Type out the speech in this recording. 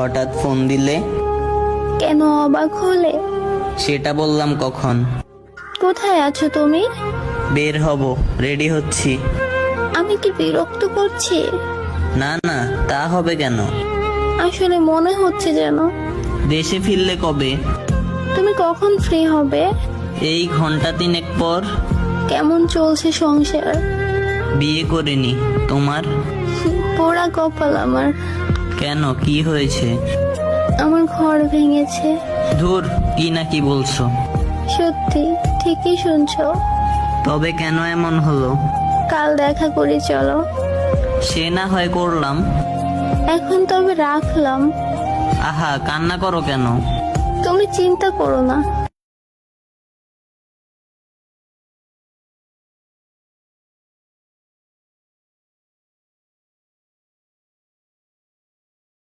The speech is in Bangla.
হঠাৎ ফোন দিলে? কেন অবাক হলে? সেটা বললাম কখন। কোথায় আছো তুমি? বের হব, রেডি হচ্ছি। আমি কি বিরক্ত করছি? না না, তা হবে কেন? আসলে মনে হচ্ছে যেন। দেশে ফিরলে কবে? তুমি কখন ফ্রি হবে? এই ঘন্টা তিনেক পর। কেমন চলছে সংসার? বিয়ে করিনি। তোমার? পোড়া কপাল আমার। কেন, কি হয়েছে? আমার ঘর ভেঙেছে। ধুর, কি না কি বলছো? সত্যি, ঠিকই শুনছো। তবে কেন এমন হলো? কাল দেখা করি চলো। সে না হয় করলাম। এখন তবে রাখলাম। আহা, কান্না করো কেন? তুমি চিন্তা করো না,